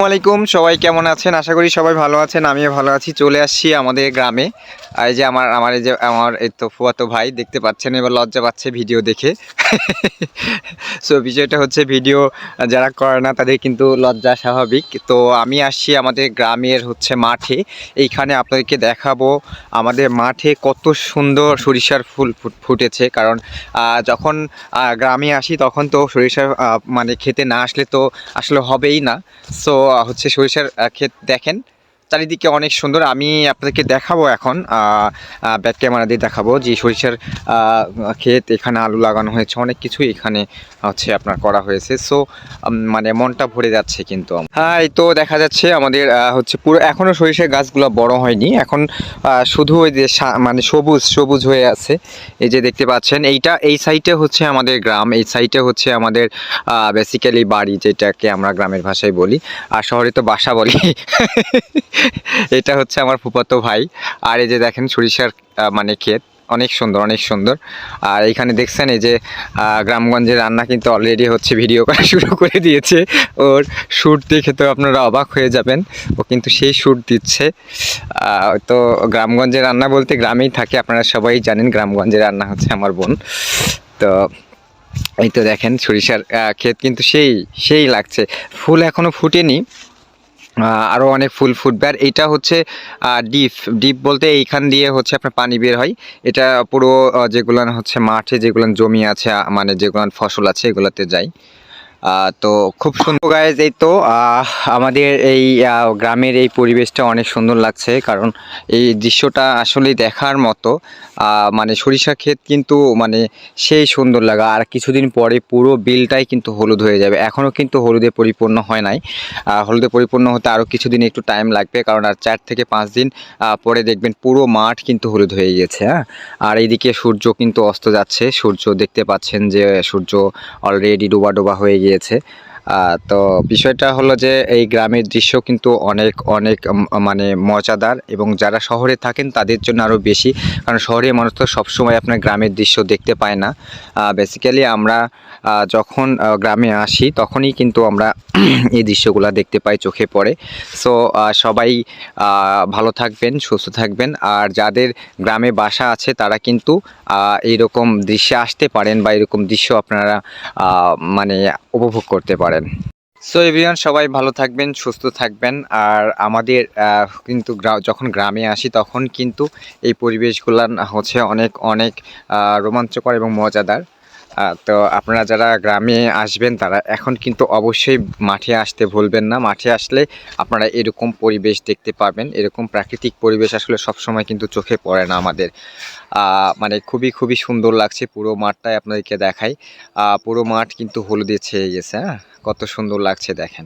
আসসালামাইকুম, সবাই কেমন আছেন? আশা করি সবাই ভালো আছেন। আমিও ভালো আছি। চলে আসছি আমাদের গ্রামে। এই যে আমার এই তো ফুফাতো ভাই দেখতে পাচ্ছেন, এবার লজ্জা পাচ্ছে ভিডিও দেখে। সো বিষয়টা হচ্ছে, ভিডিও যারা করে না তাদের কিন্তু লজ্জা স্বাভাবিক। তো আমি আসছি আমাদের গ্রামের হচ্ছে মাঠে। এইখানে আপনাদেরকে দেখাবো আমাদের মাঠে কত সুন্দর সরিষার ফুল ফুটেছে। কারণ যখন গ্রামে আসি তখন তো সরিষার মানে খেতে না আসলে তো আসলে হবেই না। সো হচ্ছে সরিষার ক্ষেত দেখেন, চারিদিকে অনেক সুন্দর। আমি আপনাদেরকে দেখাবো এখন, ব্যাক ক্যামেরা দিয়ে দেখাবো যে সরিষার ক্ষেত, এখানে আলু লাগানো হয়েছে, অনেক কিছুই এখানে হচ্ছে আপনার করা হয়েছে। সো মানে মনটা ভরে যাচ্ছে কিন্তু। হ্যাঁ, এই তো দেখা যাচ্ছে আমাদের হচ্ছে পুরো এখনও সরিষার গাছগুলো বড় হয়নি। এখন শুধু ওই যে মানে সবুজ সবুজ হয়ে আছে। এই যে দেখতে পাচ্ছেন, এই সাইডে হচ্ছে আমাদের গ্রাম, এই সাইডে হচ্ছে আমাদের বেসিক্যালি বাড়ি, যেটাকে আমরা গ্রামের ভাষায় বলি, আর শহরে তো বাসা বলি। এটা হচ্ছে আমার ফুফাতো ভাই। আর এই যে দেখেন সরিষার মানে ক্ষেত, অনেক সুন্দর অনেক সুন্দর। আর এইখানে দেখছেন এই যে গ্রামগঞ্জের রান্না কিন্তু অলরেডি হচ্ছে ভিডিও করা শুরু করে দিয়েছে। ওর শ্যুট দেখে তো আপনারা অবাক হয়ে যাবেন, ও কিন্তু সেই শ্যুট দিচ্ছে। তো গ্রামগঞ্জের রান্না বলতে গ্রামেই থাকে, আপনারা সবাই জানেন গ্রামগঞ্জের রান্না হচ্ছে আমার বোন। তো এই তো দেখেন সরিষার ক্ষেত কিন্তু সেই সেই লাগছে। ফুল এখনো ফুটেনি, আরও অনেক ফুল ফুটবে। আর এইটা হচ্ছে ডিপ ডিপ বলতে এইখান দিয়ে হচ্ছে আপনার পানি বের হয়। এটা পুরো যেগুলান হচ্ছে মাঠে যেগুলান জমি আছে, মানে যেগুলান ফসল আছে এগুলাতে যায়। তো খুব সুন্দর গাইজ। এই তো আমাদের এই গ্রামের এই পরিবেশটা অনেক সুন্দর লাগছে, কারণ এই দৃশ্যটা আসলেই দেখার মতো। মানে সরিষা ক্ষেত কিন্তু মানে সেই সুন্দর লাগা। আর কিছুদিন পরে পুরো বিলটাই কিন্তু হলুদ হয়ে যাবে। এখনও কিন্তু হলুদে পরিপূর্ণ হয় নাই। হলুদে পরিপূর্ণ হতে আরও কিছুদিন একটু টাইম লাগবে, কারণ আর 4 থেকে 5 দিন পরে দেখবেন পুরো মাঠ কিন্তু হলুদ হয়ে গেছে। হ্যাঁ, আর এইদিকে সূর্য কিন্তু অস্ত যাচ্ছে। সূর্য দেখতে পাচ্ছেন যে সূর্য অলরেডি ডোবা ডোবা হয়ে গিয়েছে। তো বিষয়টা হলো যে এই গ্রামের দৃশ্য কিন্তু অনেক অনেক মানে মজাদার, এবং যারা শহরে থাকেন তাদের জন্য আরও বেশি, কারণ শহরের মানুষ তো সবসময় আপনার গ্রামের দৃশ্য দেখতে পায় না। বেসিক্যালি আমরা যখন গ্রামে আসি তখনই কিন্তু আমরা এই দৃশ্যগুলো দেখতে পাই, চোখে পড়ে। সো সবাই ভালো থাকবেন, সুস্থ থাকবেন। আর যাদের গ্রামে বাসা আছে তারা কিন্তু এইরকম দৃশ্যে আসতে পারেন, বা এরকম দৃশ্য আপনারা মানে উপভোগ করতে পারেন। সো এভরিওয়ান, সবাই ভালো থাকবেন, সুস্থ থাকবেন। আর আমাদের কিন্তু যখন গ্রামে আসি তখন কিন্তু এই পরিবেশগুলো হচ্ছে অনেক অনেক রোমাঞ্চকর এবং মজাদার। তো আপনারা যারা গ্রামে আসবেন তারা এখন কিন্তু অবশ্যই মাঠে আসতে ভুলবেন না। মাঠে আসলে আপনারা এরকম পরিবেশ দেখতে পাবেন। এরকম প্রাকৃতিক পরিবেশ আসলে সবসময় কিন্তু চোখে পড়ে না আমাদের। মানে খুবই খুবই সুন্দর লাগছে। পুরো মাঠটাই আপনাদেরকে দেখাই, পুরো মাঠ কিন্তু হলুদে ছেয়ে গেছে। হ্যাঁ, কত সুন্দর লাগছে দেখেন।